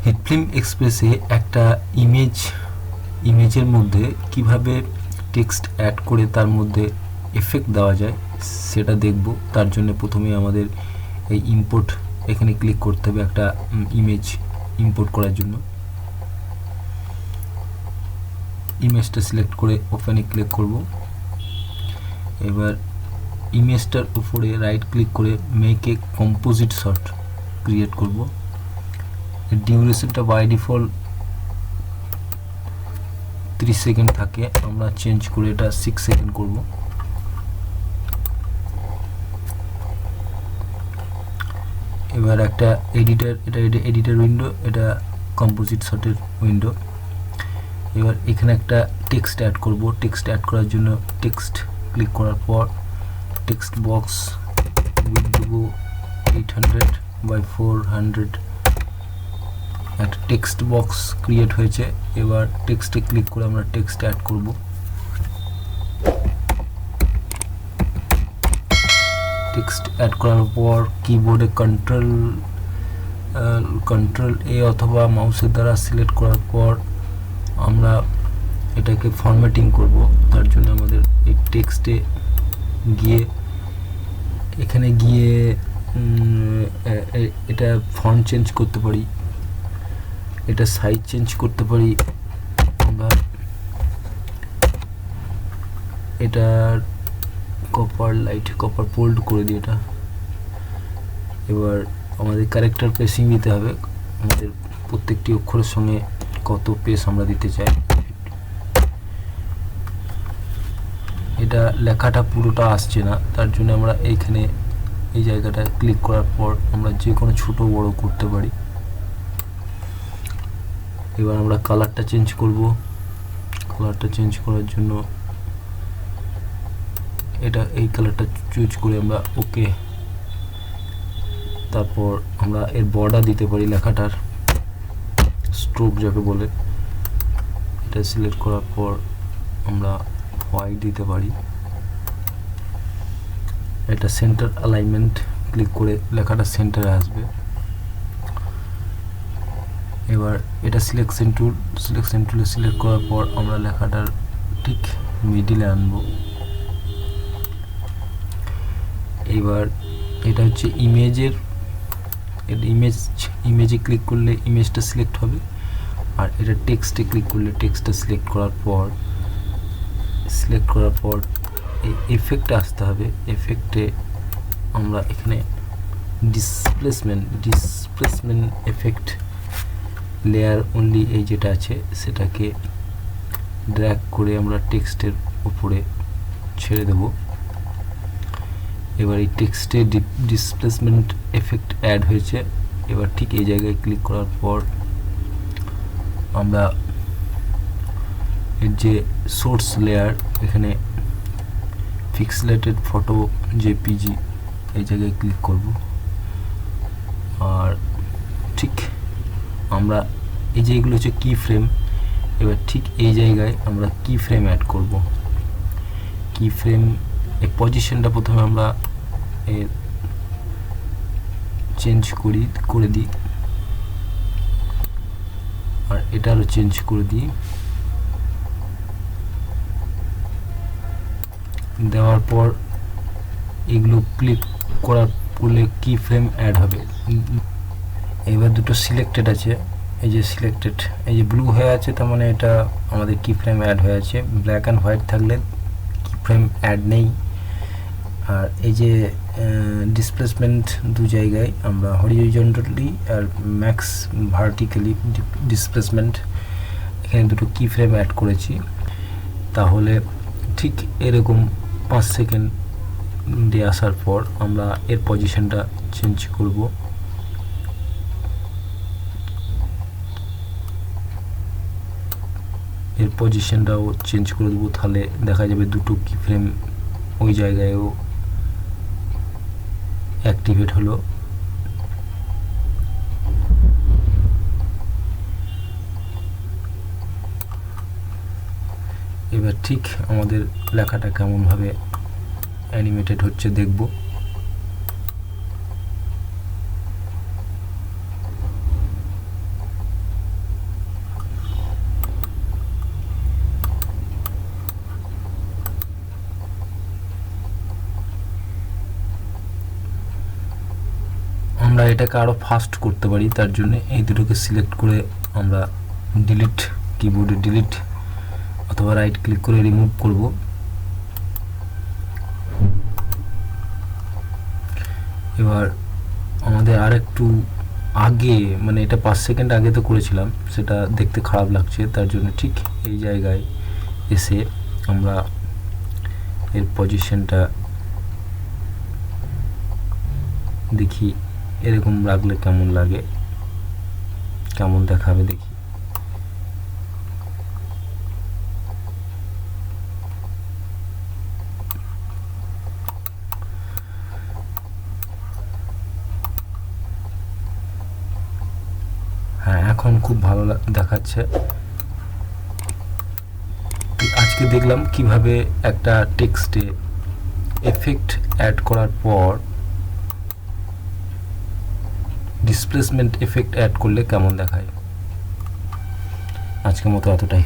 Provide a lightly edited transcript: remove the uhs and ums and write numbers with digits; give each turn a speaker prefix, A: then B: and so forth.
A: হিটফিল্ম এক্সপ্রেসে একটা ইমেজের মধ্যে কিভাবে টেক্সট অ্যাড করে তার মধ্যে এফেক্ট দেওয়া যায় সেটা দেখব। তার জন্য প্রথমে আমাদের এই ইম্পোর্ট এখানে ক্লিক করতে হবে একটা ইমেজ ইম্পোর্ট করার জন্য। ইমেজটা সিলেক্ট করে ওপেনে ক্লিক করব। এবার ইমেজটার উপরে রাইট ক্লিক করে make a composite shot create করব। ডিউরেশনটা বাই ডিফল্ট 30 সেকেন্ড থাকে, আমরা চেঞ্জ করে এটা 6 সেকেন্ড করব। এবার একটা এডিটর উইন্ডো, এটা কম্পোজিট শটের উইন্ডো। এবার এখানে একটা টেক্সট অ্যাড করব। টেক্সট অ্যাড করার জন্য টেক্সট ক্লিক করার পর টেক্সট বক্স উইথ দেবো 800 বাই 400। একটা টেক্সট বক্স ক্রিয়েট হয়েছে। এবার টেক্সটে ক্লিক করে আমরা টেক্সট অ্যাড করব। টেক্সট অ্যাড করার পর কিবোর্ডে কন্ট্রোল এ অথবা মাউসের দ্বারা সিলেক্ট করার পর আমরা এটাকে ফরম্যাটিং করব। তার জন্য আমাদের এই টেক্সটে গিয়ে এখানে গিয়ে এটা ফন্ট চেঞ্জ করতে পারি, এটা সাইজ চেঞ্জ করতে পারি, আমরা এটার কপার পোল্ড করে দিই এটা। এবার আমাদের ক্যারেক্টার পেসিং দিতে হবে, আমাদের প্রত্যেকটি অক্ষরের সঙ্গে কত পেস আমরা দিতে চাই। এটা লেখাটা পুরোটা আসছে না, তার জন্য আমরা এইখানে এই জায়গাটা ক্লিক করার পর আমরা যে কোনো ছোট বড় করতে পারি। এবার আমরা কালারটা চেঞ্জ করব। কালারটা চেঞ্জ করার জন্য এটা এই কালারটা চুজ করে আমরা ওকে। তারপর আমরা এর বর্ডার দিতে পারি লেখাটার, স্ট্রোক যাকে বলে। এটা সিলেক্ট করার পর আমরা হোয়াইট দিতে পারি। এটা সেন্টার অ্যালাইনমেন্ট ক্লিক করে লেখাটা সেন্টারে আসবে। এবার এটা সিলেকশন টুলে সিলেক্ট করার পর আমরা লেখাটার ঠিক মিডিলে আনবো। এবার এটা হচ্ছে ইমেজে ক্লিক করলে ইমেজটা সিলেক্ট হবে, আর এটা টেক্সটে ক্লিক করলে টেক্সটটা সিলেক্ট করার পর এই এফেক্টে আসতে হবে। এফেক্টে আমরা এখানে ডিসপ্লেসমেন্ট এফেক্ট লেয়ার অনলি এই যেটা আছে সেটাকে ড্র্যাগ করে আমরা টেক্সটের উপরে ছেড়ে দেব। এবার এই টেক্সটে ডিসপ্লেসমেন্ট এফেক্ট অ্যাড হয়েছে। এবার ঠিক এই জায়গায় ক্লিক করার পর আমরা এর যে সোর্স লেয়ার এখানে পিক্সেলেটেড ফটো জেপিজি এই জায়গায় ক্লিক করব। আর ঠিক আমরা এই যে এগুলো হচ্ছে কি ফ্রেম, এবার ঠিক এই জায়গায় আমরা কি ফ্রেম অ্যাড করব। কি ফ্রেম এই পজিশনটা প্রথমে আমরা চেঞ্জ করে দিই, আর এটারও চেঞ্জ করে দিই। দেওয়ার পর এগুলো ক্লিক করলে কি ফ্রেম অ্যাড হবে। এবার দুটো সিলেক্টেড আছে, এই যে সিলেক্টেড এই যে ব্লু হয়ে আছে, তার মানে এটা আমাদের কি ফ্রেম অ্যাড হয়ে আছে। ব্ল্যাক অ্যান্ড হোয়াইট থাকলে কি ফ্রেম অ্যাড নেই। আর এই যে ডিসপ্লেসমেন্ট দু জায়গায় আমরা হরিজন্টালি আর ম্যাক্স ভার্টিক্যালি ডিসপ্লেসমেন্ট এখানে দুটো কি ফ্রেম অ্যাড করেছি। তাহলে ঠিক এরকম 5 সেকেন্ড দিয়ে আসার পর আমরা এর পজিশনটা চেঞ্জ করব। এর পজিশনটাও চেঞ্জ করে দেবো, তাহলে দেখা যাবে দুটো কি ফ্রেম ওই জায়গায়ও অ্যাক্টিভেট হলো। এবার ঠিক আমাদের লেখাটা কেমনভাবে অ্যানিমেটেড হচ্ছে দেখব। আমরা এটাকে আরও ফাস্ট করতে পারি, তার জন্য এই দুটোকে সিলেক্ট করে আমরা ডিলিট, কিবোর্ডে ডিলিট অথবা রাইট ক্লিক করে রিমুভ করব। এবার আমাদের আর একটু আগে, মানে এটা 5 সেকেন্ড আগে তো করেছিলাম, সেটা দেখতে খারাপ লাগছে, তার জন্য ঠিক এই জায়গায় এসে আমরা এর পজিশনটা দেখি এরকম রাখলে কেমন লাগে, কেমন দেখাবে দেখি। হ্যাঁ, এখন খুব ভালো দেখাচ্ছে। আজকে দেখলাম কিভাবে একটা টেক্সটে এফেক্ট অ্যাড করার পর ডিসপ্লেসমেন্ট এফেক্ট অ্যাড করলে কেমন দেখায়। আজকের মতো এতটাই।